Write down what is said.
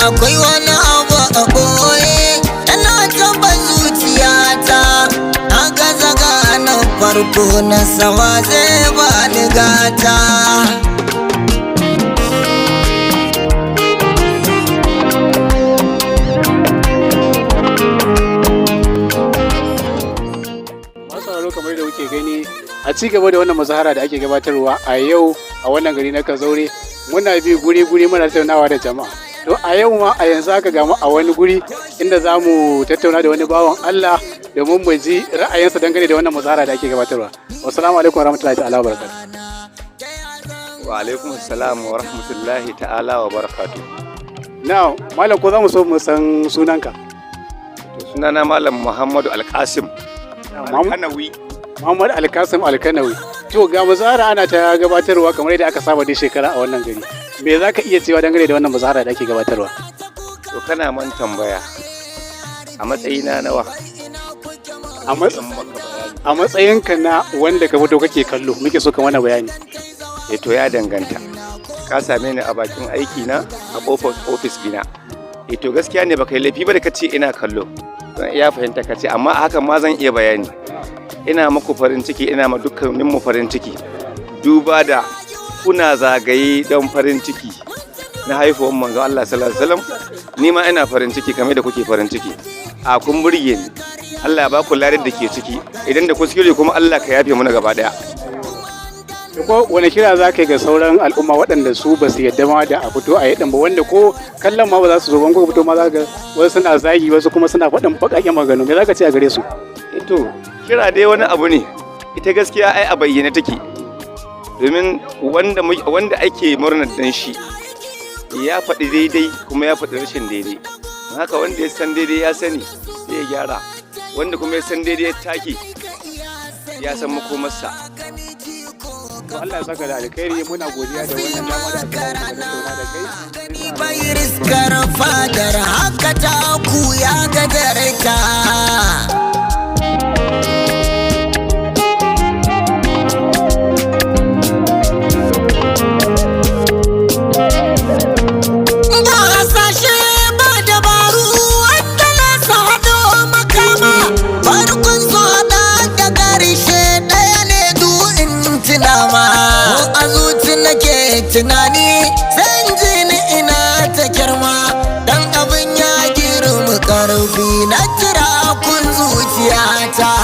akwai wani abu a ɓoye tana taɓa zuciyata. Na gaza gane farko na sama zai ba ni gata. Kamar da kuke gani a ci gaba da wannan muzahara da ake gabatarwa a yau a wannan gari na Kazaure, muna bi guri-guri muna tattaunawa da jama'a. To a yau ma a yanzu aka gamu a wani guri inda za mu tattauna da wani bawan Allah domin mu ji ra'ayinsa dangane da wannan muzahara da ake gabatarwa. Wassalamu alaikum warahmatullahi ta'ala wa barakatuh. Wa alaikum assalam wa rahmatullahi ta'ala wa barakatuh. Now, malam ko za mu so mu san sunanka? To sunana Malam Muhammadu Alkasim Alkanawi. Muhammad Alkasim Alkanawi. To ga muzahara ana ta gabatarwa kamar yadda aka saba da shekara a wannan gari. Me za ka iya cewa dangane da wannan muzahara da ake gabatarwa? To kana man tambaya a matsayina nawa? A matsayinka na wanda ka fito kake kallo muke so ka mana bayani. To ya danganta. Ka same ni a bakin aiki na a ofis dina. To gaskiya ne baka yi laifi ba da kace ina kallo. Zan iya fahimta kace amma a hakan ma zan iya bayani. Ina muku farin ciki, ina ma dukkaninmu farin ciki. Duba da kuna zagaye don farin ciki na haifuwar manzo Allah sallallahu alaihi wasallam. Ni ma ina farin ciki kamar da kuke farin ciki. A kun burge ni. Allah ya ba ku ladar da ke ciki. Idan da kuskure kuma Allah ka yafe mana gaba daya. Ko wani kira za ka yi ga sauran al'umma waɗanda su ba su yadda ma da a fito a yaɗin ba, wanda ko kallon ma ba za su zo ban ko fito ma za ga wasu suna zagi wasu kuma suna faɗin baƙaƙen maganganu, me za ka ce a gare su? To kira dai wani abu ne, ita gaskiya ai a bayyane take, domin wanda ake murnar dan shi ya faɗi daidai kuma ya faɗi rashin daidai. Haka wanda ya san daidai ya sani sai ya gyara, wanda kuma ya san daidai ya take ya san makomarsa. To Allah ya saka da alkhairi, muna godiya da wannan dama da aka ba mu da kai. Bai riskar fadar haka ta ku ya gadarta. Tunani san jini ina ta girma dan abin ya girma karfi na kira kun zuciyata.